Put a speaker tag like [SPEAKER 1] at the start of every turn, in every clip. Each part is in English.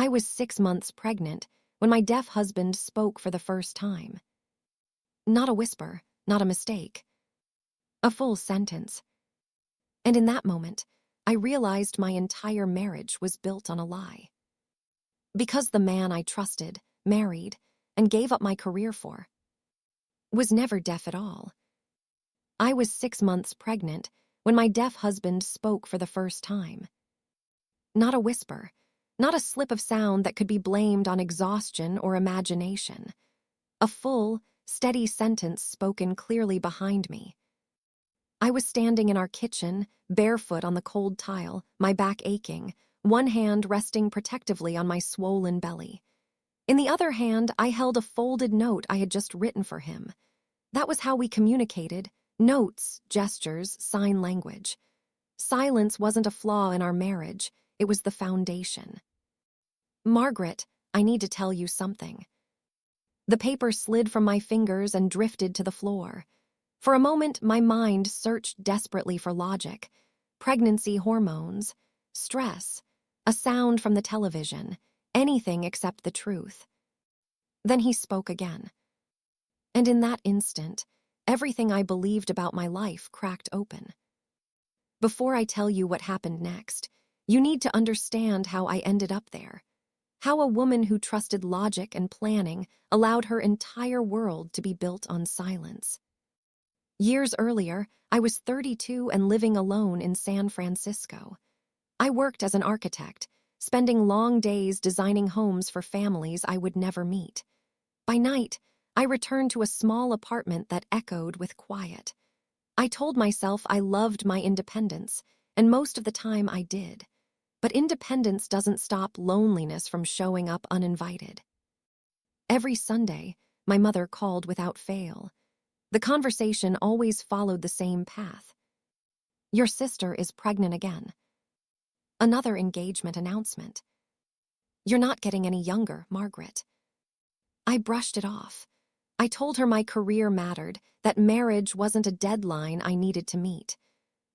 [SPEAKER 1] I was 6 months pregnant when my deaf husband spoke for the first time. Not a whisper, not a mistake. A full sentence. And in that moment, I realized my entire marriage was built on a lie. Because the man I trusted, married, and gave up my career for was never deaf at all. I was 6 months pregnant when my deaf husband spoke for the first time. Not a whisper, not a slip of sound that could be blamed on exhaustion or imagination. A full, steady sentence spoken clearly behind me. I was standing in our kitchen, barefoot on the cold tile, my back aching, one hand resting protectively on my swollen belly. In the other hand, I held a folded note I had just written for him. That was how we communicated: notes, gestures, sign language. Silence wasn't a flaw in our marriage, it was the foundation. "Margaret, I need to tell you something." The paper slid from my fingers and drifted to the floor. For a moment, my mind searched desperately for logic: pregnancy hormones, stress, a sound from the television, anything except the truth. Then he spoke again. And in that instant, everything I believed about my life cracked open. Before I tell you what happened next, you need to understand how I ended up there. How a woman who trusted logic and planning allowed her entire world to be built on silence. Years earlier, I was 32 and living alone in San Francisco. I worked as an architect, spending long days designing homes for families I would never meet. By night, I returned to a small apartment that echoed with quiet. I told myself I loved my independence, and most of the time I did. But independence doesn't stop loneliness from showing up uninvited. Every Sunday, my mother called without fail. The conversation always followed the same path. "Your sister is pregnant again." Another engagement announcement. "You're not getting any younger, Margaret." I brushed it off. I told her my career mattered, that marriage wasn't a deadline I needed to meet.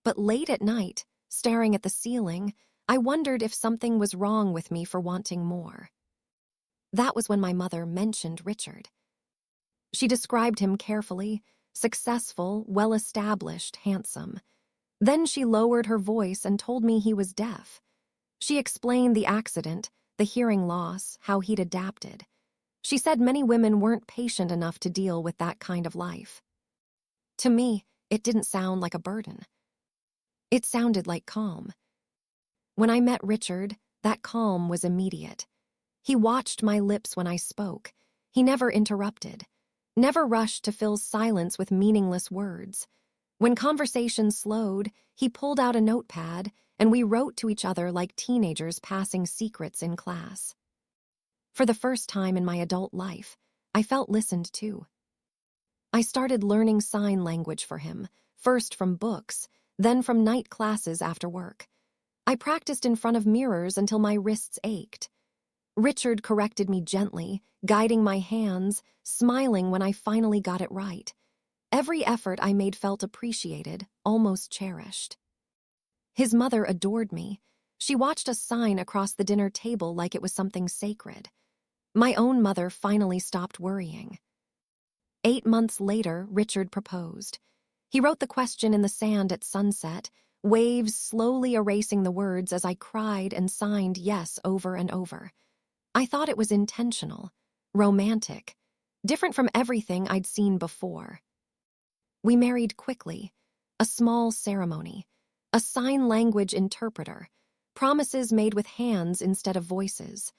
[SPEAKER 1] But late at night, staring at the ceiling, I wondered if something was wrong with me for wanting more. That was when my mother mentioned Richard. She described him carefully: successful, well-established, handsome. Then she lowered her voice and told me he was deaf. She explained the accident, the hearing loss, how he'd adapted. She said many women weren't patient enough to deal with that kind of life. To me, it didn't sound like a burden. It sounded like calm. When I met Richard, that calm was immediate. He watched my lips when I spoke. He never interrupted, never rushed to fill silence with meaningless words. When conversation slowed, he pulled out a notepad, and we wrote to each other like teenagers passing secrets in class. For the first time in my adult life, I felt listened to. I started learning sign language for him, first from books, then from night classes after work. I practiced in front of mirrors until my wrists ached. Richard corrected me gently, guiding my hands, smiling when I finally got it right. Every effort I made felt appreciated, almost cherished. His mother adored me. She watched us sign across the dinner table like it was something sacred. My own mother finally stopped worrying. 8 months later, Richard proposed. He wrote the question in the sand at sunset, waves slowly erasing the words as I cried and signed yes over and over. I thought it was intentional, romantic, different from everything I'd seen before. We married quickly, a small ceremony, a sign language interpreter, promises made with hands instead of voices.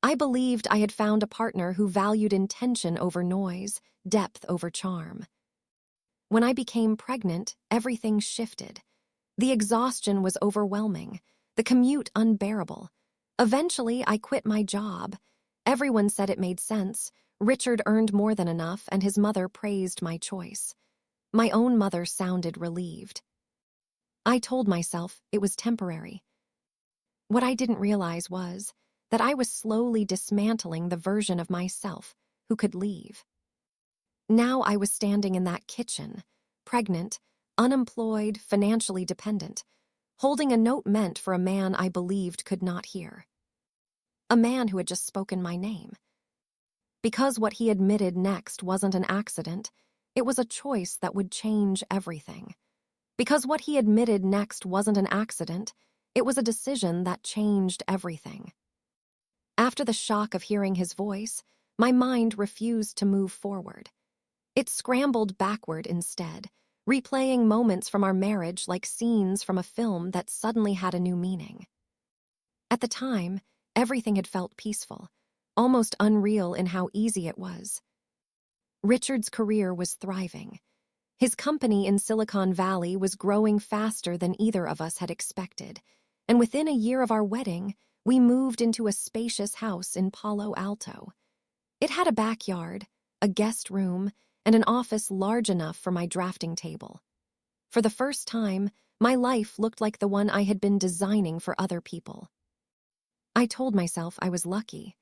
[SPEAKER 1] I believed I had found a partner who valued intention over noise, depth over charm. When I became pregnant, everything shifted. The exhaustion was overwhelming, the commute unbearable. Eventually, I quit my job. Everyone said it made sense. Richard earned more than enough, and his mother praised my choice. My own mother sounded relieved. I told myself it was temporary. What I didn't realize was that I was slowly dismantling the version of myself who could leave. Now I was standing in that kitchen, pregnant, unemployed, financially dependent, holding a note meant for a man I believed could not hear. a man who had just spoken my name. Because what he admitted next wasn't an accident, it was a choice that would change everything. Because what he admitted next wasn't an accident, it was a decision that changed everything. After the shock of hearing his voice, my mind refused to move forward. It scrambled backward instead, replaying moments from our marriage like scenes from a film that suddenly had a new meaning. At the time, everything had felt peaceful, almost unreal in how easy it was. Richard's career was thriving. His company in Silicon Valley was growing faster than either of us had expected, and within a year of our wedding, we moved into a spacious house in Palo Alto. It had a backyard, a guest room, and an office large enough for my drafting table. For the first time, my life looked like the one I had been designing for other people. I told myself I was lucky.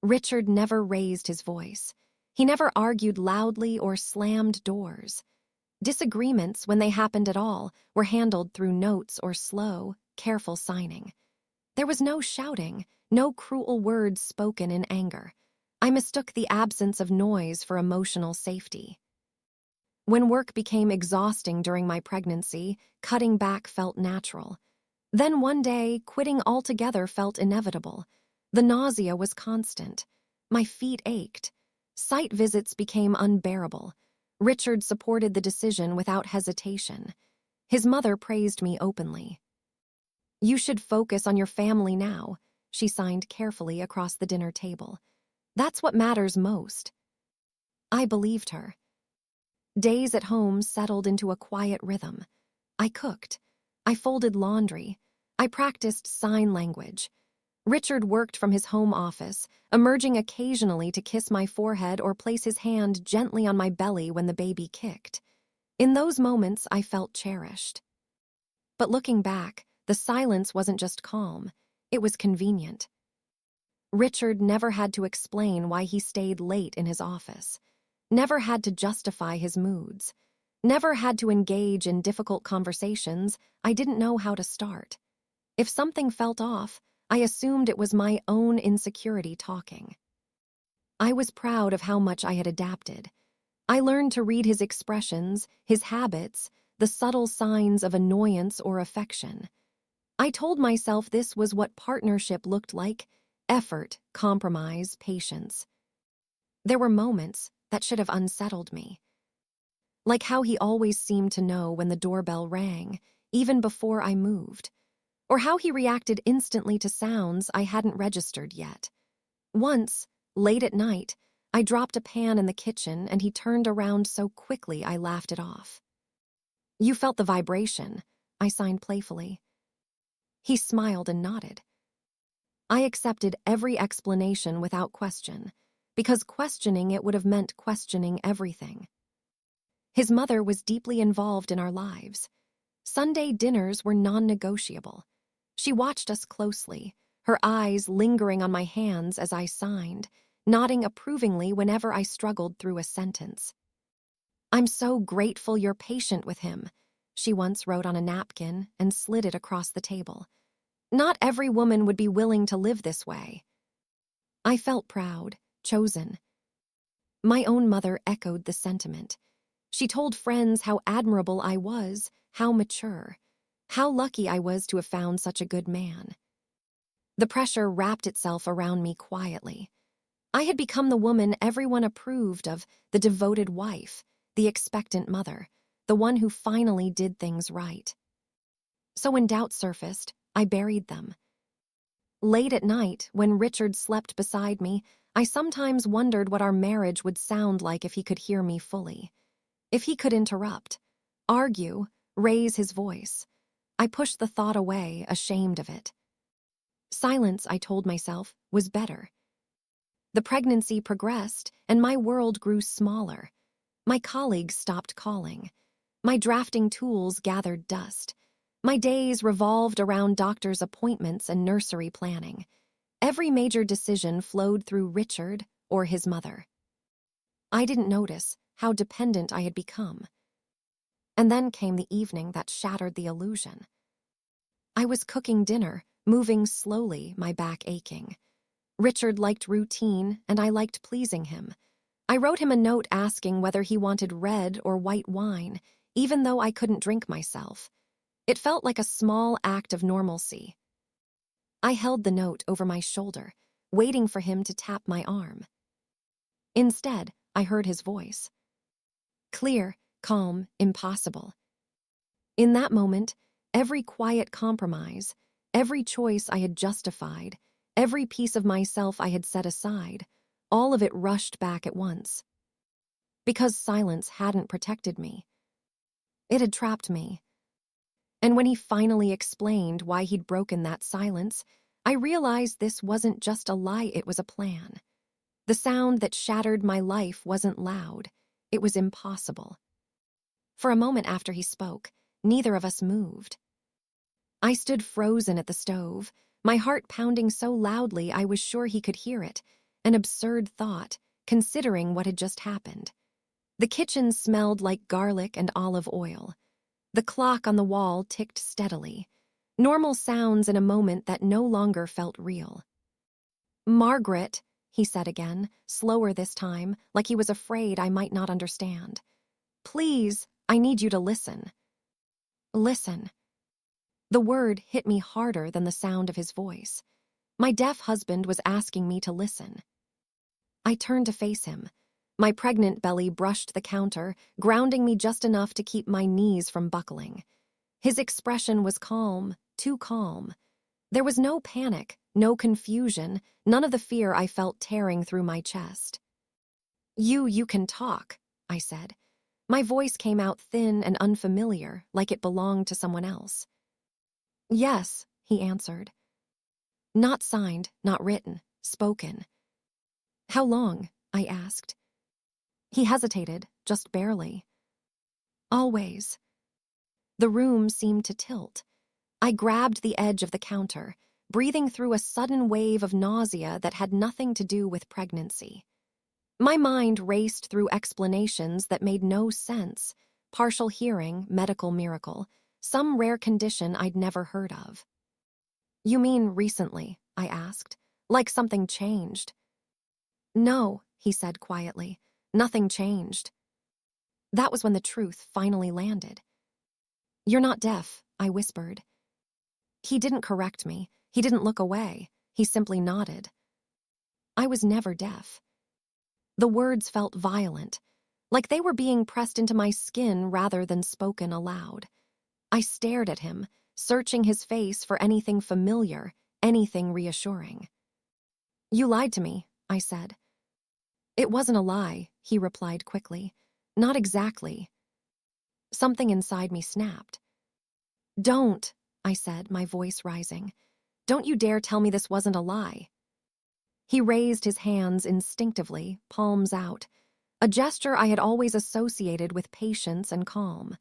[SPEAKER 1] Richard never raised his voice. He never argued loudly or slammed doors. Disagreements, when they happened at all, were handled through notes or slow, careful signing. There was no shouting, no cruel words spoken in anger. I mistook the absence of noise for emotional safety. When work became exhausting during my pregnancy, cutting back felt natural. Then one day, quitting altogether felt inevitable. The nausea was constant. My feet ached. Site visits became unbearable. Richard supported the decision without hesitation. His mother praised me openly. "You should focus on your family now," she signed carefully across the dinner table. "That's what matters most." I believed her. Days at home settled into a quiet rhythm. I cooked. I folded laundry. I practiced sign language. Richard worked from his home office, emerging occasionally to kiss my forehead or place his hand gently on my belly when the baby kicked. In those moments, I felt cherished. But looking back, the silence wasn't just calm, it was convenient. Richard never had to explain why he stayed late in his office, never had to justify his moods, never had to engage in difficult conversations I didn't know how to start. If something felt off, I assumed it was my own insecurity talking. I was proud of how much I had adapted. I learned to read his expressions, his habits, the subtle signs of annoyance or affection. I told myself this was what partnership looked like: effort, compromise, patience. There were moments that should have unsettled me. Like how he always seemed to know when the doorbell rang, even before I moved. Or how he reacted instantly to sounds I hadn't registered yet. Once, late at night, I dropped a pan in the kitchen and he turned around so quickly I laughed it off. "You felt the vibration," I signed playfully. He smiled and nodded. I accepted every explanation without question, because questioning it would have meant questioning everything. His mother was deeply involved in our lives. Sunday dinners were non-negotiable. She watched us closely, her eyes lingering on my hands as I signed, nodding approvingly whenever I struggled through a sentence. "I'm so grateful you're patient with him," she once wrote on a napkin and slid it across the table. "Not every woman would be willing to live this way." I felt proud, chosen. My own mother echoed the sentiment. She told friends how admirable I was, how mature, how lucky I was to have found such a good man. The pressure wrapped itself around me quietly. I had become the woman everyone approved of, the devoted wife, the expectant mother, the one who finally did things right. So when doubts surfaced, I buried them. Late at night, when Richard slept beside me, I sometimes wondered what our marriage would sound like if he could hear me fully. If he could interrupt, argue, raise his voice. I pushed the thought away, ashamed of it. Silence, I told myself, was better. The pregnancy progressed, and my world grew smaller. My colleagues stopped calling. My drafting tools gathered dust. My days revolved around doctor's appointments and nursery planning. Every major decision flowed through Richard or his mother. I didn't notice how dependent I had become. And then came the evening that shattered the illusion. I was cooking dinner, moving slowly, my back aching. Richard liked routine, and I liked pleasing him. I wrote him a note asking whether he wanted red or white wine, even though I couldn't drink myself. It felt like a small act of normalcy. I held the note over my shoulder, waiting for him to tap my arm. Instead, I heard his voice. Clear, calm, impossible. In that moment, every quiet compromise, every choice I had justified, every piece of myself I had set aside, all of it rushed back at once. Because silence hadn't protected me. It had trapped me. And when he finally explained why he'd broken that silence, I realized this wasn't just a lie, it was a plan. The sound that shattered my life wasn't loud. It was impossible. For a moment after he spoke, neither of us moved. I stood frozen at the stove, my heart pounding so loudly I was sure he could hear it, an absurd thought, considering what had just happened. The kitchen smelled like garlic and olive oil. The clock on the wall ticked steadily. Normal sounds in a moment that no longer felt real. Margaret, he said again, slower this time, like he was afraid I might not understand. Please, I need you to listen. Listen. The word hit me harder than the sound of his voice. My deaf husband was asking me to listen. I turned to face him. My pregnant belly brushed the counter, grounding me just enough to keep my knees from buckling. His expression was calm, too calm. There was no panic, no confusion, none of the fear I felt tearing through my chest. You can talk, I said. My voice came out thin and unfamiliar, like it belonged to someone else. Yes, he answered. Not signed, not written, spoken. How long? I asked. He hesitated, just barely. Always. The room seemed to tilt. I grabbed the edge of the counter, breathing through a sudden wave of nausea that had nothing to do with pregnancy. My mind raced through explanations that made no sense. Partial hearing, medical miracle, some rare condition I'd never heard of. You mean recently? I asked, like something changed. No, he said quietly. Nothing changed. That was when the truth finally landed. You're not deaf, I whispered. He didn't correct me. He didn't look away. He simply nodded. I was never deaf. The words felt violent, like they were being pressed into my skin rather than spoken aloud. I stared at him, searching his face for anything familiar, anything reassuring. You lied to me, I said. It wasn't a lie, he replied quickly. Not exactly. Something inside me snapped. Don't, I said, my voice rising. Don't you dare tell me this wasn't a lie. He raised his hands instinctively, palms out, a gesture I had always associated with patience and calm.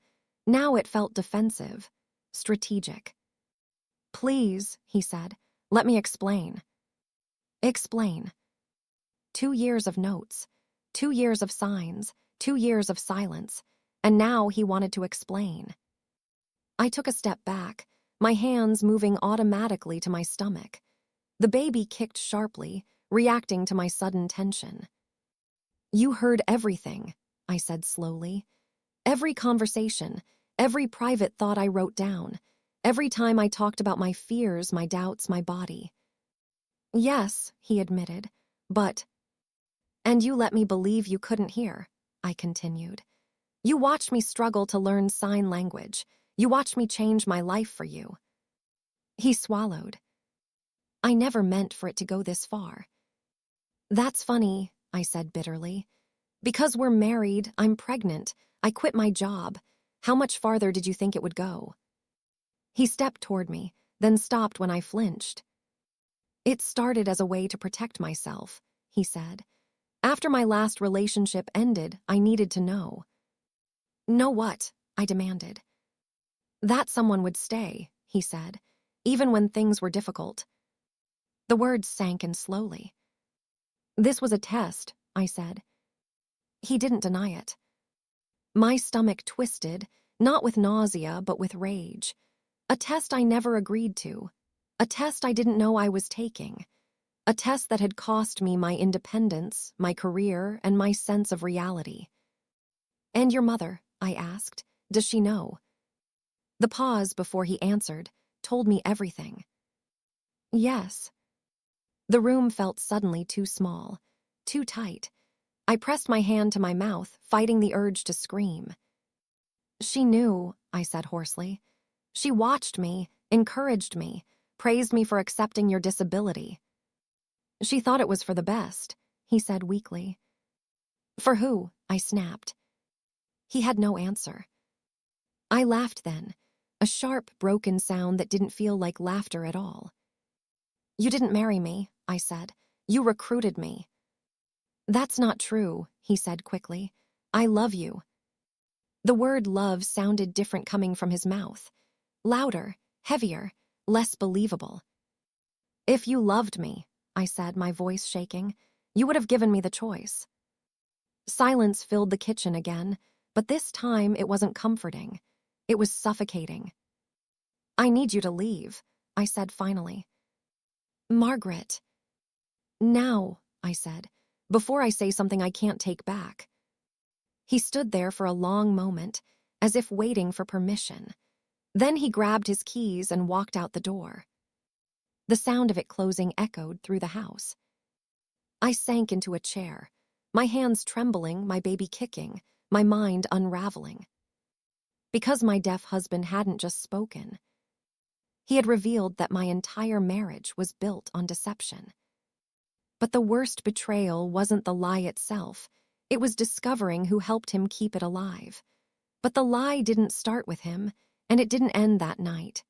[SPEAKER 1] Now it felt defensive, strategic. Please, he said, let me explain. Explain. 2 years of notes, 2 years of signs, 2 years of silence, and now he wanted to explain. I took a step back, my hands moving automatically to my stomach. The baby kicked sharply, reacting to my sudden tension. You heard everything, I said slowly. Every conversation, every private thought I wrote down, every time I talked about my fears, my doubts, my body. Yes, he admitted, but... And you let me believe you couldn't hear, I continued. You watched me struggle to learn sign language. You watched me change my life for you. He swallowed. I never meant for it to go this far. That's funny, I said bitterly. Because we're married, I'm pregnant. I quit my job. How much farther did you think it would go? He stepped toward me, then stopped when I flinched. It started as a way to protect myself, he said. After my last relationship ended, I needed to know. Know what? I demanded. That someone would stay, he said, even when things were difficult. The words sank in slowly. This was a test, I said. He didn't deny it. My stomach twisted, not with nausea, but with rage. A test I never agreed to. A test I didn't know I was taking. A test that had cost me my independence, my career, and my sense of reality. "And your mother?" I asked. "Does she know?" The pause before he answered told me everything. "Yes." The room felt suddenly too small, too tight. I pressed my hand to my mouth, fighting the urge to scream. "She knew," I said hoarsely. "She watched me, encouraged me, praised me for accepting your disability." "She thought it was for the best," he said weakly. "For who?" I snapped. He had no answer. I laughed then, a sharp, broken sound that didn't feel like laughter at all. "You didn't marry me," I said. "You recruited me." "That's not true," he said quickly. "I love you." The word love sounded different coming from his mouth. Louder, heavier, less believable. "If you loved me," I said, my voice shaking, "you would have given me the choice." Silence filled the kitchen again, but this time it wasn't comforting. It was suffocating. "I need you to leave," I said finally. "Margaret." "Now," I said, "before I say something I can't take back." He stood there for a long moment, as if waiting for permission. Then he grabbed his keys and walked out the door. The sound of it closing echoed through the house. I sank into a chair, my hands trembling, my baby kicking, my mind unraveling. Because my deaf husband hadn't just spoken. He had revealed that my entire marriage was built on deception. But the worst betrayal wasn't the lie itself. It was discovering who helped him keep it alive. But the lie didn't start with him, and it didn't end that night.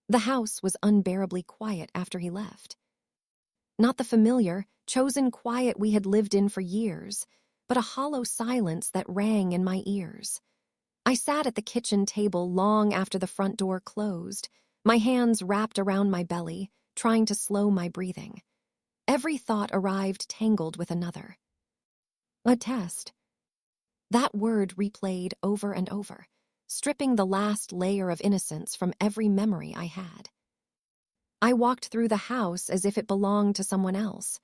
[SPEAKER 1] The house was unbearably quiet after he left. Not the familiar, chosen quiet we had lived in for years, but a hollow silence that rang in my ears. I sat at the kitchen table long after the front door closed, my hands wrapped around my belly, trying to slow my breathing. Every thought arrived tangled with another. A test. That word replayed over and over, stripping the last layer of innocence from every memory I had. I walked through the house as if it belonged to someone else.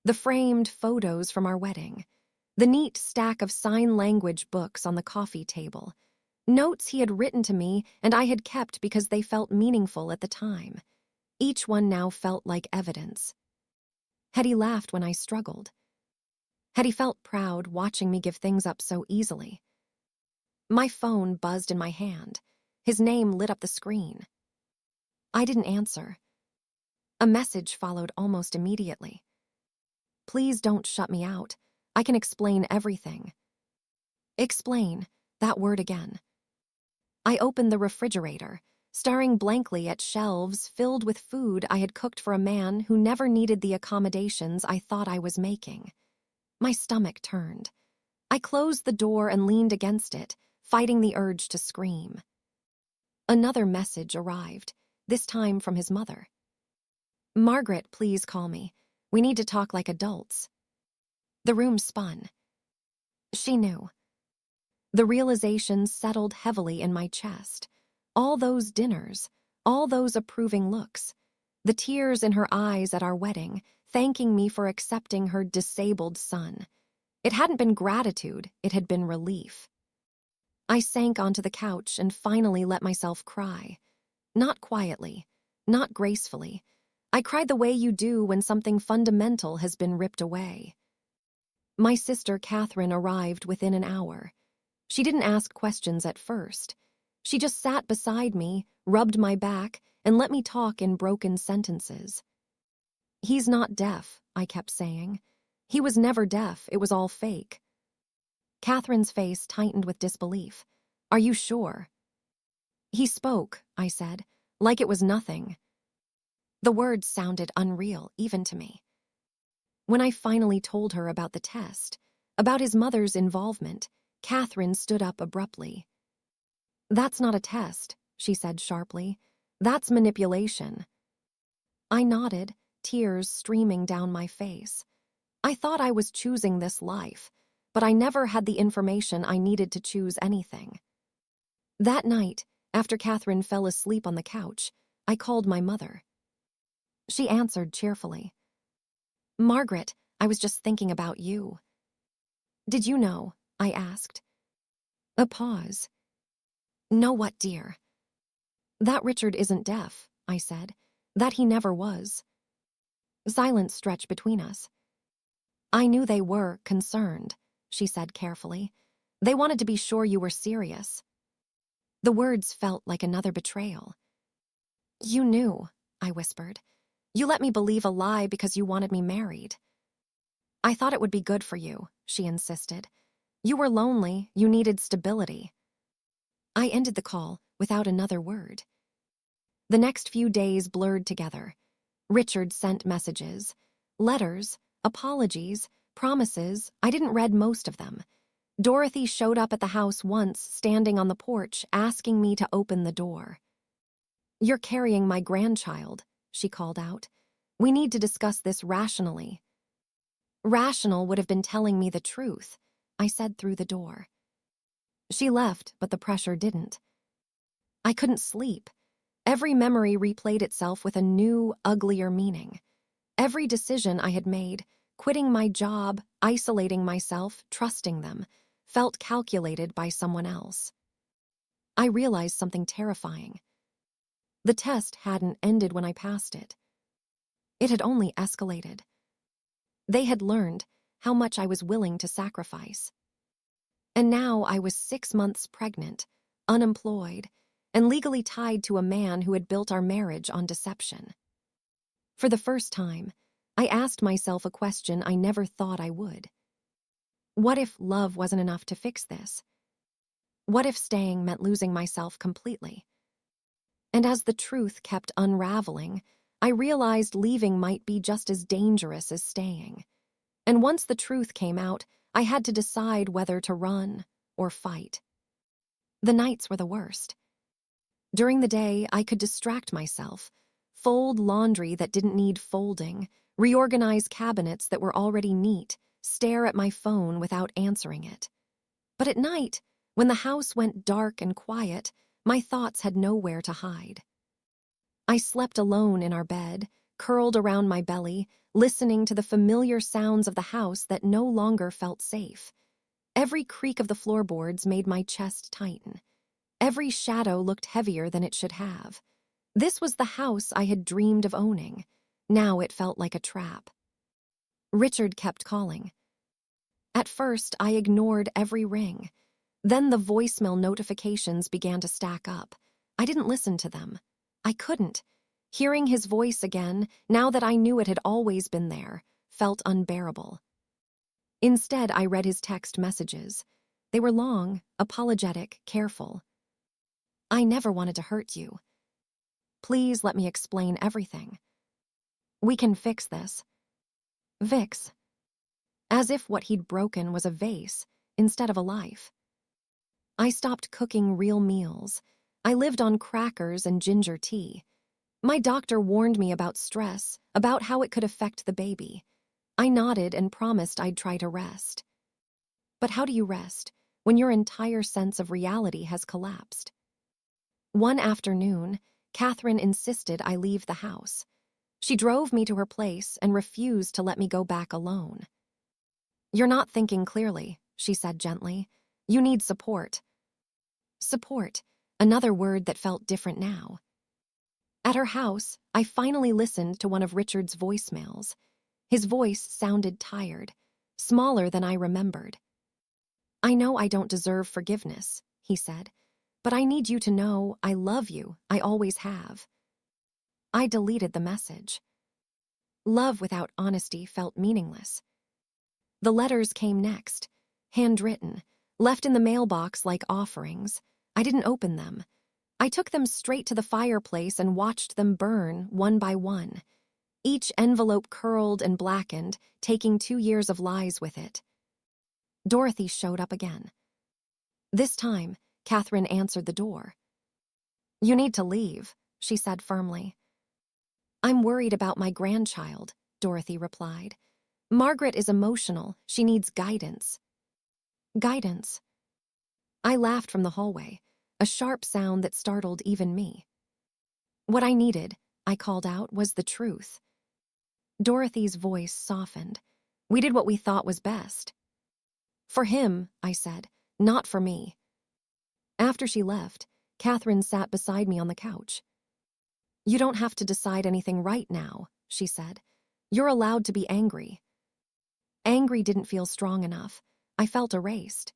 [SPEAKER 1] The framed photos from our wedding, the neat stack of sign language books on the coffee table, notes he had written to me and I had kept because they felt meaningful at the time. Each one now felt like evidence. Had he laughed when I struggled? Had he felt proud watching me give things up so easily? My phone buzzed in my hand. His name lit up the screen. I didn't answer. A message followed almost immediately. "Please don't shut me out. I can explain everything." Explain, that word again. I opened the refrigerator, staring blankly at shelves filled with food I had cooked for a man who never needed the accommodations I thought I was making. My stomach turned. I closed the door and leaned against it, fighting the urge to scream. Another message arrived, this time from his mother. "Margaret, please call me. We need to talk like adults." The room spun. She knew. The realization settled heavily in my chest. All those dinners, all those approving looks, the tears in her eyes at our wedding, thanking me for accepting her disabled son. It hadn't been gratitude, it had been relief. I sank onto the couch and finally let myself cry. Not quietly, not gracefully. I cried the way you do when something fundamental has been ripped away. My sister Catherine arrived within an hour. She didn't ask questions at first. She just sat beside me, rubbed my back, and let me talk in broken sentences. "He's not deaf," I kept saying. "He was never deaf, it was all fake." Catherine's face tightened with disbelief. "Are you sure?" "He spoke," I said, "like it was nothing." The words sounded unreal, even to me. When I finally told her about the test, about his mother's involvement, Catherine stood up abruptly. "That's not a test," she said sharply. "That's manipulation." I nodded, tears streaming down my face. I thought I was choosing this life, but I never had the information I needed to choose anything. That night, after Catherine fell asleep on the couch, I called my mother. She answered cheerfully. Margaret, I was just thinking about you. Did you know? I asked. A pause. Know what, dear? That Richard isn't deaf, I said. That he never was. Silence stretched between us. I knew they were concerned, she said carefully. They wanted to be sure you were serious. The words felt like another betrayal. You knew, I whispered. You let me believe a lie because you wanted me married. I thought it would be good for you, she insisted. You were lonely, you needed stability. I ended the call without another word. The next few days blurred together. Richard sent messages, letters, apologies, promises. I didn't read most of them. Dorothy showed up at the house once, standing on the porch, asking me to open the door. You're carrying my grandchild, she called out. We need to discuss this rationally. Rational would have been telling me the truth, I said through the door. She left, but the pressure didn't. I couldn't sleep. Every memory replayed itself with a new, uglier meaning. Every decision I had made, quitting my job, isolating myself, trusting them, felt calculated by someone else. I realized something terrifying. The test hadn't ended when I passed it. It had only escalated. They had learned how much I was willing to sacrifice. And now I was 6 months pregnant, unemployed, and legally tied to a man who had built our marriage on deception. For the first time, I asked myself a question I never thought I would. What if love wasn't enough to fix this? What if staying meant losing myself completely? And as the truth kept unraveling, I realized leaving might be just as dangerous as staying. And once the truth came out, I had to decide whether to run or fight. The nights were the worst. During the day, I could distract myself, fold laundry that didn't need folding, reorganize cabinets that were already neat, stare at my phone without answering it. But at night, when the house went dark and quiet, my thoughts had nowhere to hide. I slept alone in our bed, curled around my belly, listening to the familiar sounds of the house that no longer felt safe. Every creak of the floorboards made my chest tighten. Every shadow looked heavier than it should have. This was the house I had dreamed of owning. Now it felt like a trap. Richard kept calling. At first, I ignored every ring. Then the voicemail notifications began to stack up. I didn't listen to them. I couldn't. Hearing his voice again, now that I knew it had always been there, felt unbearable. Instead, I read his text messages. They were long, apologetic, careful. I never wanted to hurt you. Please let me explain everything. We can fix this. Fix. As if what he'd broken was a vase instead of a life. I stopped cooking real meals. I lived on crackers and ginger tea. My doctor warned me about stress, about how it could affect the baby. I nodded and promised I'd try to rest. But how do you rest when your entire sense of reality has collapsed? One afternoon, Catherine insisted I leave the house. She drove me to her place and refused to let me go back alone. You're not thinking clearly, she said gently. You need support. Support, another word that felt different now. At her house, I finally listened to one of Richard's voicemails. His voice sounded tired, smaller than I remembered. I know I don't deserve forgiveness, he said, but I need you to know I love you, I always have. I deleted the message. Love without honesty felt meaningless. The letters came next, handwritten, left in the mailbox like offerings. I didn't open them. I took them straight to the fireplace and watched them burn one by one. Each envelope curled and blackened, taking 2 years of lies with it. Dorothy showed up again. This time, Catherine answered the door. You need to leave, she said firmly. I'm worried about my grandchild, Dorothy replied. Margaret is emotional. She needs guidance. Guidance. I laughed from the hallway, a sharp sound that startled even me. What I needed, I called out, was the truth. Dorothy's voice softened. We did what we thought was best. For him, I said, not for me. After she left, Catherine sat beside me on the couch. You don't have to decide anything right now, she said. You're allowed to be angry. Angry didn't feel strong enough. I felt erased.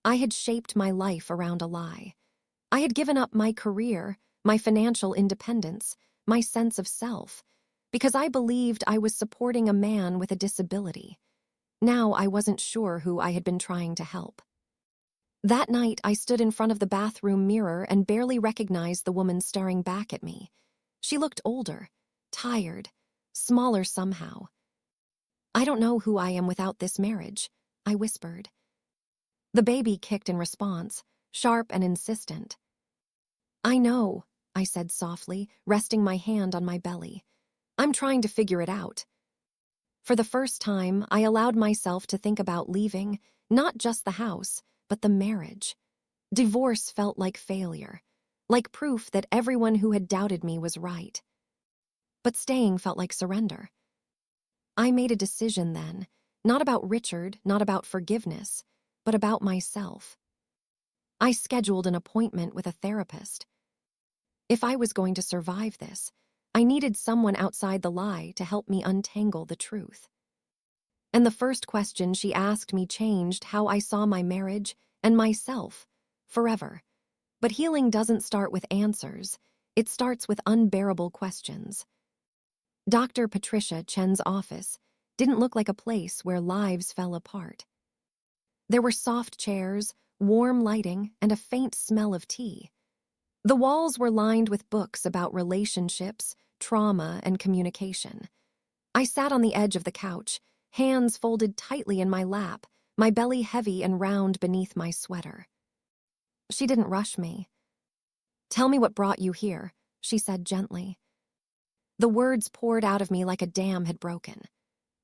[SPEAKER 1] I had shaped my life around a lie. I had given up my career, my financial independence, my sense of self, because I believed I was supporting a man with a disability. Now I wasn't sure who I had been trying to help. That night, I stood in front of the bathroom mirror and barely recognized the woman staring back at me. She looked older, tired, smaller somehow. I don't know who I am without this marriage, I whispered. The baby kicked in response, sharp and insistent. I know, I said softly, resting my hand on my belly. I'm trying to figure it out. For the first time, I allowed myself to think about leaving, not just the house, but the marriage. Divorce felt like failure, like proof that everyone who had doubted me was right. But staying felt like surrender. I made a decision then, not about Richard, not about forgiveness, but about myself. I scheduled an appointment with a therapist. If I was going to survive this, I needed someone outside the lie to help me untangle the truth. And the first question she asked me changed how I saw my marriage and myself, forever. But healing doesn't start with answers, it starts with unbearable questions. Dr. Patricia Chen's office didn't look like a place where lives fell apart. There were soft chairs, warm lighting, and a faint smell of tea. The walls were lined with books about relationships, trauma, and communication. I sat on the edge of the couch, hands folded tightly in my lap, my belly heavy and round beneath my sweater. She didn't rush me. Tell me what brought you here, she said gently. The words poured out of me like a dam had broken.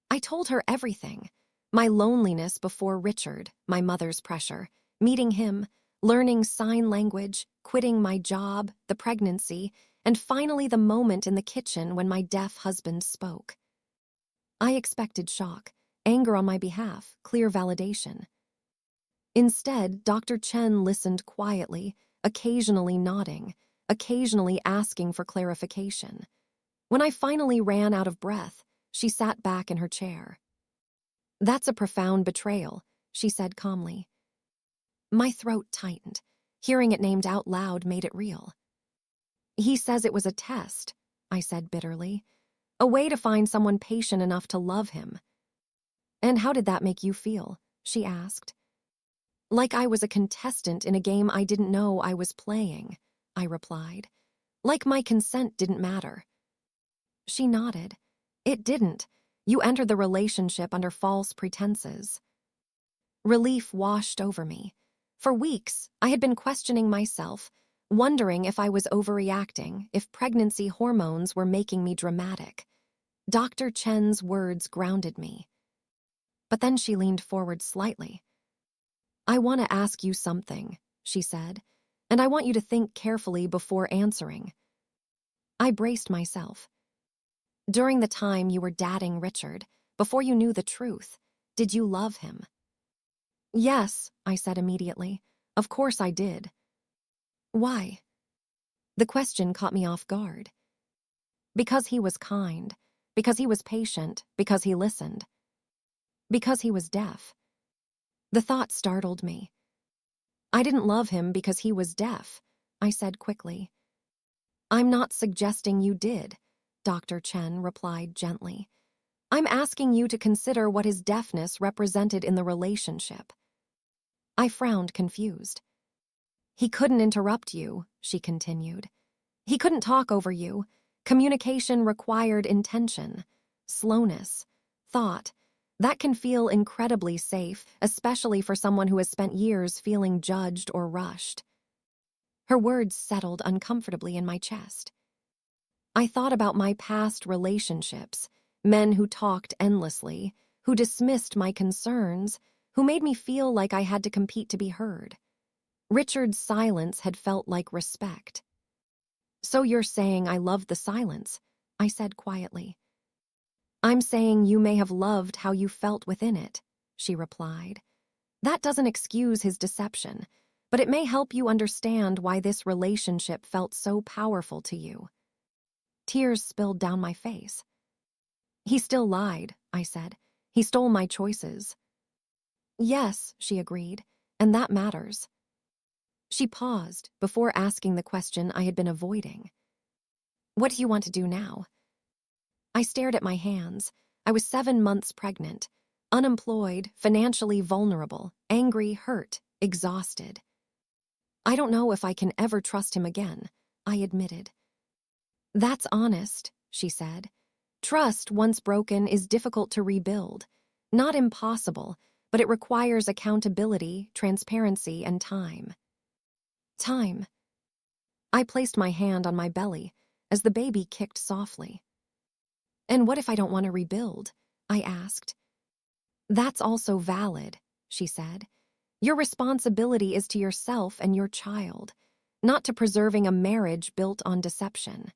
[SPEAKER 1] I told her everything. My loneliness before Richard, my mother's pressure, meeting him, learning sign language, quitting my job, the pregnancy, and finally the moment in the kitchen when my deaf husband spoke. I expected shock, anger on my behalf, clear validation. Instead, Dr. Chen listened quietly, occasionally nodding, occasionally asking for clarification. When I finally ran out of breath, she sat back in her chair. That's a profound betrayal, she said calmly. My throat tightened. Hearing it named out loud made it real. He says it was a test, I said bitterly. A way to find someone patient enough to love him. And how did that make you feel? She asked. Like I was a contestant in a game I didn't know I was playing, I replied. Like my consent didn't matter. She nodded. It didn't. You entered the relationship under false pretenses. Relief washed over me. For weeks, I had been questioning myself, wondering if I was overreacting, if pregnancy hormones were making me dramatic. Dr. Chen's words grounded me. But then she leaned forward slightly. I want to ask you something, she said, and I want you to think carefully before answering. I braced myself. During the time you were dating Richard, before you knew the truth, did you love him? Yes, I said immediately. Of course I did. Why? The question caught me off guard. Because he was kind, because he was patient, because he listened. Because he was deaf. The thought startled me. I didn't love him because he was deaf, I said quickly. I'm not suggesting you did, Dr. Chen replied gently. I'm asking you to consider what his deafness represented in the relationship. I frowned, confused. He couldn't interrupt you, she continued. He couldn't talk over you. Communication required intention, slowness, thought. That can feel incredibly safe, especially for someone who has spent years feeling judged or rushed. Her words settled uncomfortably in my chest. I thought about my past relationships, men who talked endlessly, who dismissed my concerns, who made me feel like I had to compete to be heard. Richard's silence had felt like respect. So you're saying I loved the silence, I said quietly. I'm saying you may have loved how you felt within it, she replied. That doesn't excuse his deception, but it may help you understand why this relationship felt so powerful to you. Tears spilled down my face. He still lied, I said. He stole my choices. Yes, she agreed, and that matters. She paused before asking the question I had been avoiding. What do you want to do now? I stared at my hands. I was 7 months pregnant, unemployed, financially vulnerable, angry, hurt, exhausted. I don't know if I can ever trust him again, I admitted. That's honest, she said. Trust, once broken, is difficult to rebuild. Not impossible, but it requires accountability, transparency, and time. Time. I placed my hand on my belly as the baby kicked softly. And what if I don't want to rebuild? I asked. That's also valid, she said. Your responsibility is to yourself and your child, not to preserving a marriage built on deception.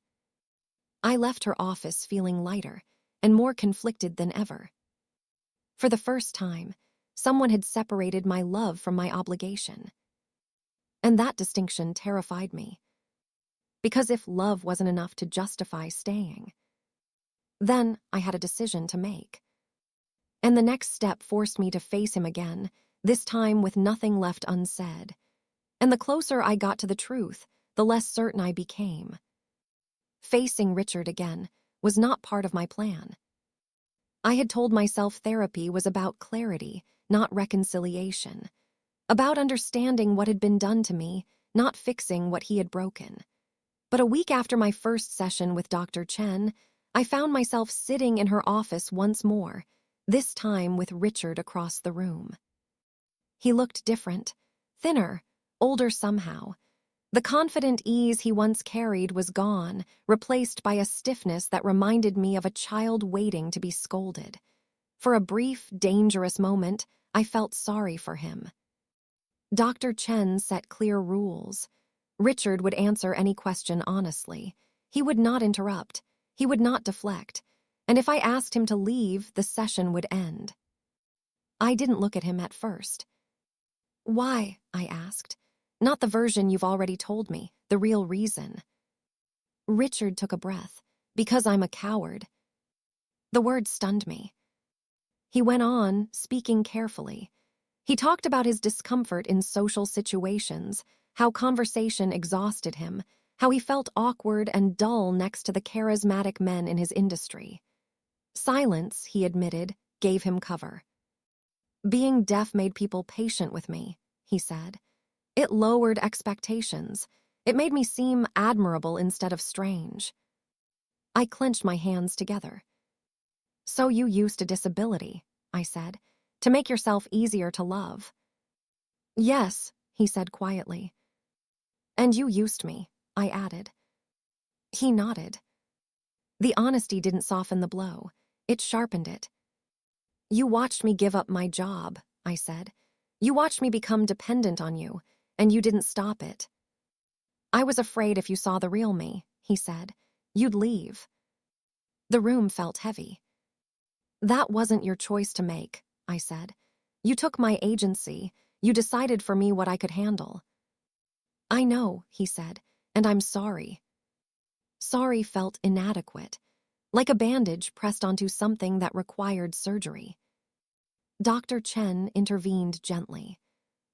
[SPEAKER 1] I left her office feeling lighter and more conflicted than ever. For the first time, someone had separated my love from my obligation. And that distinction terrified me. Because if love wasn't enough to justify staying, then I had a decision to make. And the next step forced me to face him again, this time with nothing left unsaid. And the closer I got to the truth, the less certain I became. Facing Richard again was not part of my plan. I had told myself therapy was about clarity, not reconciliation. About understanding what had been done to me, not fixing what he had broken. But a week after my first session with Dr. Chen, I found myself sitting in her office once more, this time with Richard across the room. He looked different, thinner, older somehow. The confident ease he once carried was gone, replaced by a stiffness that reminded me of a child waiting to be scolded. For a brief, dangerous moment, I felt sorry for him. Dr. Chen set clear rules. Richard would answer any question honestly. He would not interrupt. He would not deflect. And if I asked him to leave, the session would end. I didn't look at him at first. Why? I asked. Not the version you've already told me, the real reason. Richard took a breath. Because I'm a coward. The word stunned me. He went on, speaking carefully. He talked about his discomfort in social situations, how conversation exhausted him, how he felt awkward and dull next to the charismatic men in his industry. Silence, he admitted, gave him cover. Being deaf made people patient with me, he said. It lowered expectations. It made me seem admirable instead of strange. I clenched my hands together. So you used a disability, I said, to make yourself easier to love. Yes, he said quietly. And you used me, I added. He nodded. The honesty didn't soften the blow. It sharpened it. You watched me give up my job, I said. You watched me become dependent on you, and you didn't stop it. I was afraid if you saw the real me, he said, you'd leave. The room felt heavy. That wasn't your choice to make, I said. You took my agency. You decided for me what I could handle. I know, he said, and I'm sorry. Sorry felt inadequate, like a bandage pressed onto something that required surgery. Dr. Chen intervened gently.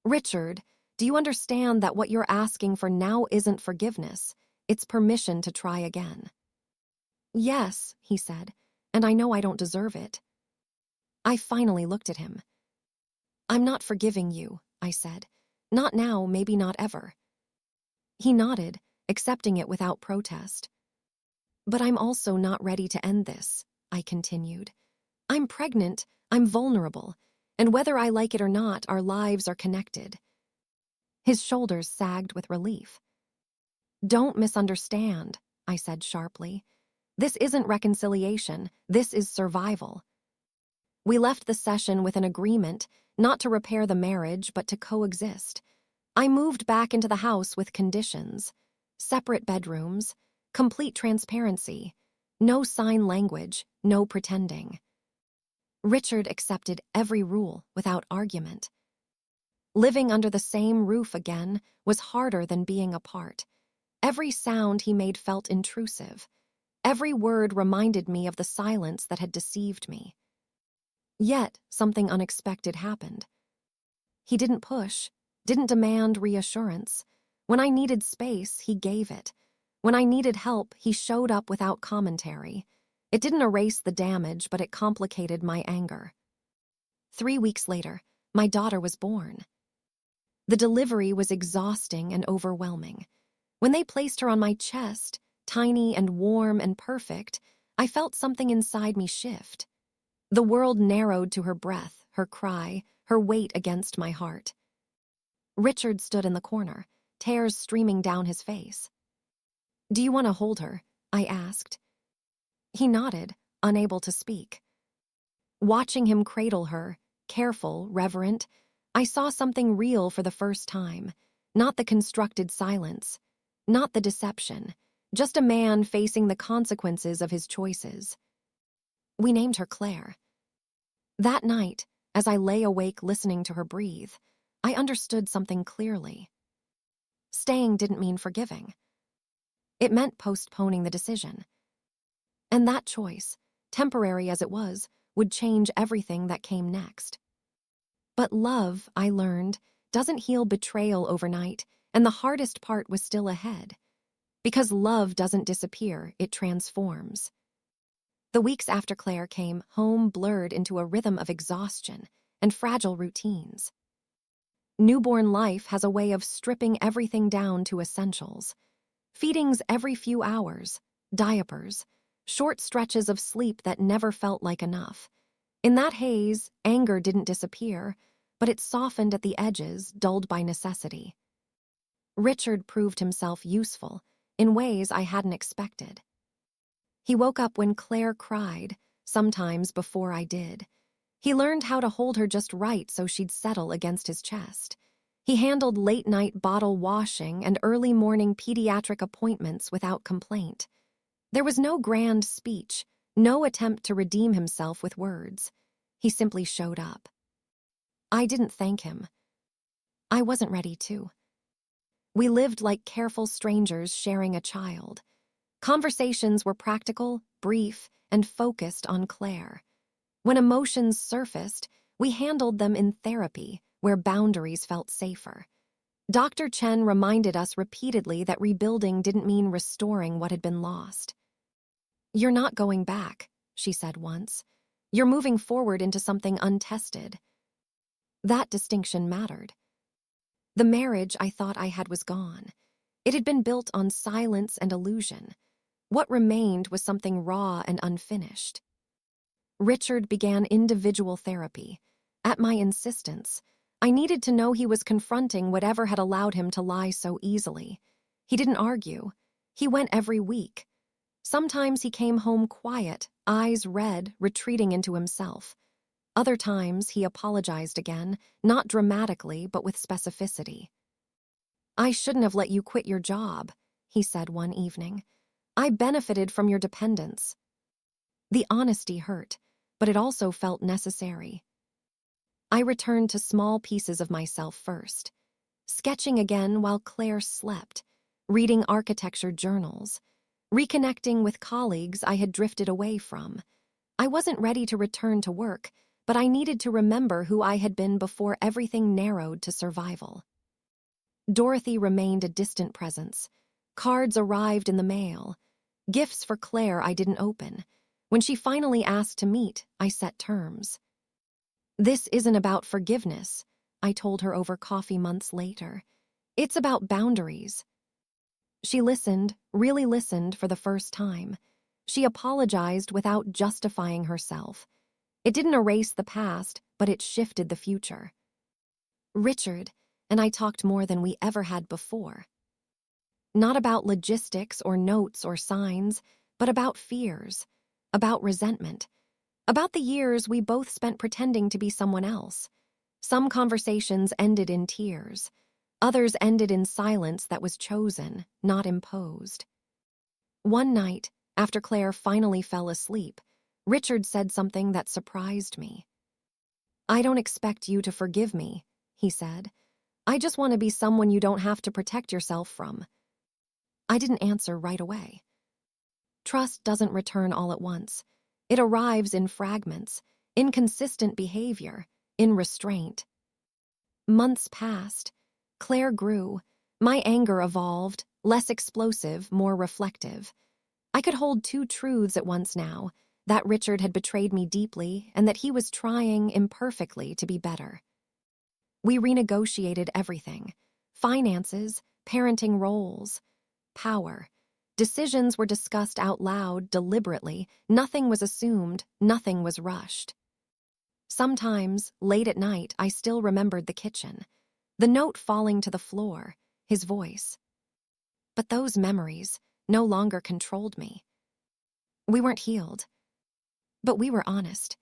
[SPEAKER 1] Richard, do you understand that what you're asking for now isn't forgiveness? It's permission to try again. Yes, he said, and I know I don't deserve it. I finally looked at him. I'm not forgiving you, I said. Not now, maybe not ever. He nodded, accepting it without protest. But I'm also not ready to end this, I continued. I'm pregnant, I'm vulnerable, and whether I like it or not, our lives are connected. His shoulders sagged with relief. Don't misunderstand, I said sharply. This isn't reconciliation, this is survival. We left the session with an agreement, not to repair the marriage, but to coexist. I moved back into the house with conditions. Separate bedrooms, complete transparency, no sign language, no pretending. Richard accepted every rule without argument. Living under the same roof again was harder than being apart. Every sound he made felt intrusive. Every word reminded me of the silence that had deceived me. Yet, something unexpected happened. He didn't push, didn't demand reassurance. When I needed space, he gave it. When I needed help, he showed up without commentary. It didn't erase the damage, but it complicated my anger. 3 weeks later, my daughter was born. The delivery was exhausting and overwhelming. When they placed her on my chest, tiny and warm and perfect, I felt something inside me shift. The world narrowed to her breath, her cry, her weight against my heart. Richard stood in the corner, tears streaming down his face. "Do you want to hold her?" I asked. He nodded, unable to speak. Watching him cradle her, careful, reverent, I saw something real for the first time. Not the constructed silence, not the deception, just a man facing the consequences of his choices. We named her Claire. That night, as I lay awake listening to her breathe, I understood something clearly. Staying didn't mean forgiving. It meant postponing the decision. And that choice, temporary as it was, would change everything that came next. But love, I learned, doesn't heal betrayal overnight, and the hardest part was still ahead. Because love doesn't disappear, it transforms. The weeks after Claire came, home blurred into a rhythm of exhaustion and fragile routines. Newborn life has a way of stripping everything down to essentials. Feedings every few hours, diapers, short stretches of sleep that never felt like enough. In that haze, anger didn't disappear, but it softened at the edges, dulled by necessity. Richard proved himself useful in ways I hadn't expected. He woke up when Claire cried, sometimes before I did. He learned how to hold her just right so she'd settle against his chest. He handled late-night bottle washing and early morning pediatric appointments without complaint. There was no grand speech, no attempt to redeem himself with words. He simply showed up. I didn't thank him. I wasn't ready to. We lived like careful strangers sharing a child. Conversations were practical, brief, and focused on Claire. When emotions surfaced, we handled them in therapy, where boundaries felt safer. Dr. Chen reminded us repeatedly that rebuilding didn't mean restoring what had been lost. "You're not going back," she said once. "You're moving forward into something untested." That distinction mattered. The marriage I thought I had was gone. It had been built on silence and illusion. What remained was something raw and unfinished. Richard began individual therapy. At my insistence, I needed to know he was confronting whatever had allowed him to lie so easily. He didn't argue. He went every week. Sometimes he came home quiet, eyes red, retreating into himself. Other times he apologized again, not dramatically, but with specificity. "I shouldn't have let you quit your job," he said one evening. "I benefited from your dependence." The honesty hurt, but it also felt necessary. I returned to small pieces of myself first. Sketching again while Claire slept, reading architecture journals, reconnecting with colleagues I had drifted away from. I wasn't ready to return to work, but I needed to remember who I had been before everything narrowed to survival. Dorothy remained a distant presence. Cards arrived in the mail. Gifts for Claire I didn't open. When she finally asked to meet, I set terms. "This isn't about forgiveness," I told her over coffee months later. "It's about boundaries." She listened, really listened for the first time. She apologized without justifying herself. It didn't erase the past, but it shifted the future. Richard and I talked more than we ever had before. Not about logistics or notes or signs, but about fears, about resentment, about the years we both spent pretending to be someone else. Some conversations ended in tears. Others ended in silence that was chosen, not imposed. One night, after Claire finally fell asleep, Richard said something that surprised me. "I don't expect you to forgive me," he said. "I just want to be someone you don't have to protect yourself from." I didn't answer right away. Trust doesn't return all at once. It arrives in fragments, inconsistent behavior, in restraint. Months passed. Claire grew. My anger evolved, less explosive, more reflective. I could hold two truths at once now, that Richard had betrayed me deeply and that he was trying, imperfectly, to be better. We renegotiated everything: finances, parenting roles, power. Decisions were discussed out loud, deliberately. Nothing was assumed, nothing was rushed. Sometimes, late at night, I still remembered the kitchen, the note falling to the floor, his voice. But those memories no longer controlled me. We weren't healed, but we were honest.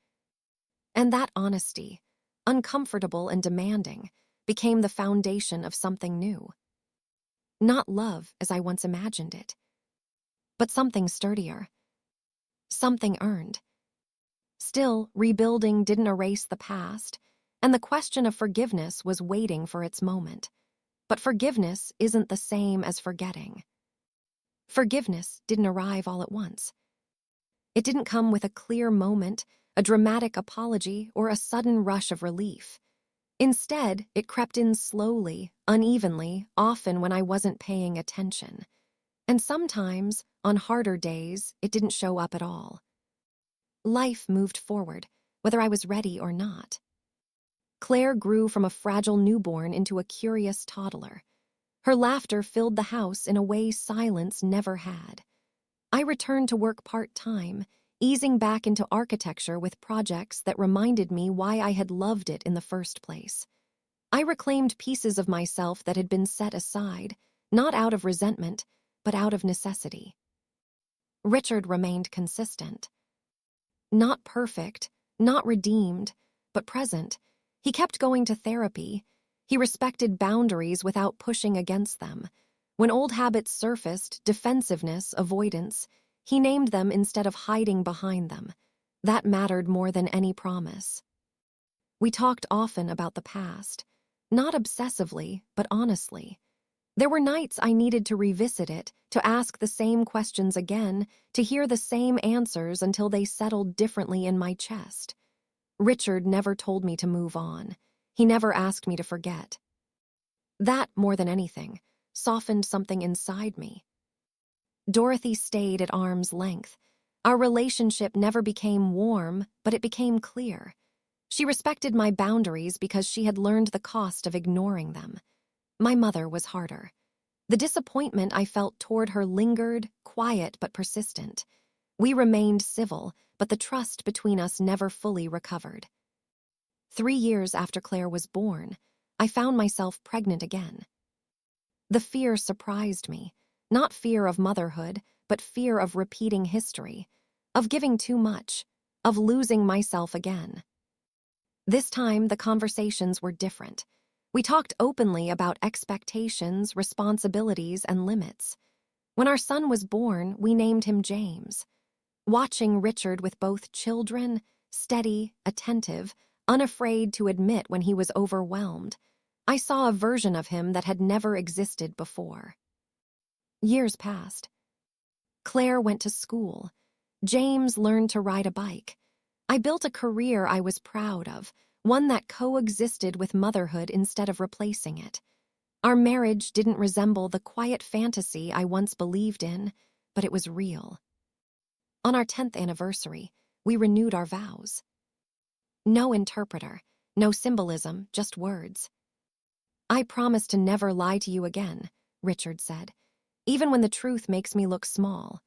[SPEAKER 1] And that honesty, uncomfortable and demanding, became the foundation of something new. Not love as I once imagined it, but something sturdier, something earned. Still, rebuilding didn't erase the past, and the question of forgiveness was waiting for its moment. But forgiveness isn't the same as forgetting. Forgiveness didn't arrive all at once. It didn't come with a clear moment, a dramatic apology, or a sudden rush of relief. Instead, it crept in slowly, unevenly, often when I wasn't paying attention. And sometimes, on harder days, it didn't show up at all. Life moved forward, whether I was ready or not. Claire grew from a fragile newborn into a curious toddler. Her laughter filled the house in a way silence never had. I returned to work part-time, easing back into architecture with projects that reminded me why I had loved it in the first place. I reclaimed pieces of myself that had been set aside, not out of resentment, but out of necessity. Richard remained consistent. Not perfect, not redeemed, but present. He kept going to therapy. He respected boundaries without pushing against them. When old habits surfaced, defensiveness, avoidance, he named them instead of hiding behind them. That mattered more than any promise. We talked often about the past, not obsessively, but honestly. There were nights I needed to revisit it, to ask the same questions again, to hear the same answers until they settled differently in my chest. Richard never told me to move on. He never asked me to forget. That, more than anything, softened something inside me. Dorothy stayed at arm's length. Our relationship never became warm, but it became clear. She respected my boundaries because she had learned the cost of ignoring them. My mother was harder. The disappointment I felt toward her lingered, quiet but persistent. We remained civil, but the trust between us never fully recovered. 3 years after Claire was born, I found myself pregnant again. The fear surprised me, not fear of motherhood, but fear of repeating history, of giving too much, of losing myself again. This time, the conversations were different. We talked openly about expectations, responsibilities, and limits. When our son was born, we named him James. Watching Richard with both children, steady, attentive, unafraid to admit when he was overwhelmed, I saw a version of him that had never existed before. Years passed. Claire went to school. James learned to ride a bike. I built a career I was proud of, one that coexisted with motherhood instead of replacing it. Our marriage didn't resemble the quiet fantasy I once believed in, but it was real. On our 10th anniversary, we renewed our vows. No interpreter, no symbolism, just words. "I promise to never lie to you again," Richard said, "even when the truth makes me look small."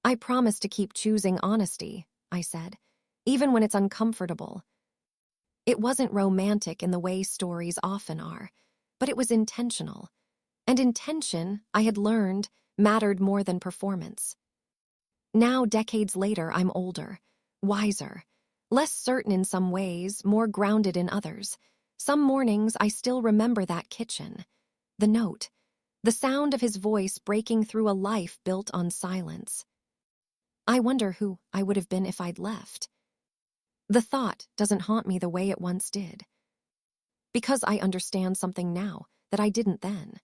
[SPEAKER 1] "I promise to keep choosing honesty," I said, "even when it's uncomfortable." It wasn't romantic in the way stories often are, but it was intentional. And intention, I had learned, mattered more than performance. Now, decades later, I'm older, wiser, less certain in some ways, more grounded in others. Some mornings I still remember that kitchen, the note, the sound of his voice breaking through a life built on silence. I wonder who I would have been if I'd left. The thought doesn't haunt me the way it once did, because I understand something now that I didn't then.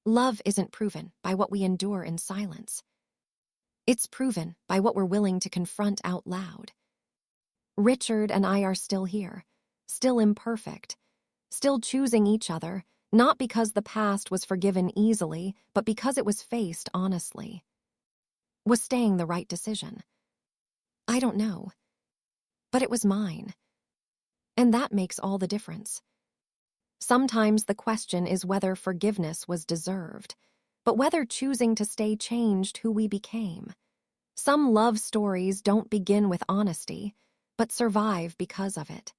[SPEAKER 1] Love isn't proven by what we endure in silence. It's proven by what we're willing to confront out loud. Richard and I are still here, still imperfect, still choosing each other, not because the past was forgiven easily, but because it was faced honestly. Was staying the right decision? I don't know, but it was mine. And that makes all the difference. Sometimes the question is whether forgiveness was deserved, but whether choosing to stay changed who we became. Some love stories don't begin with honesty, but survive because of it.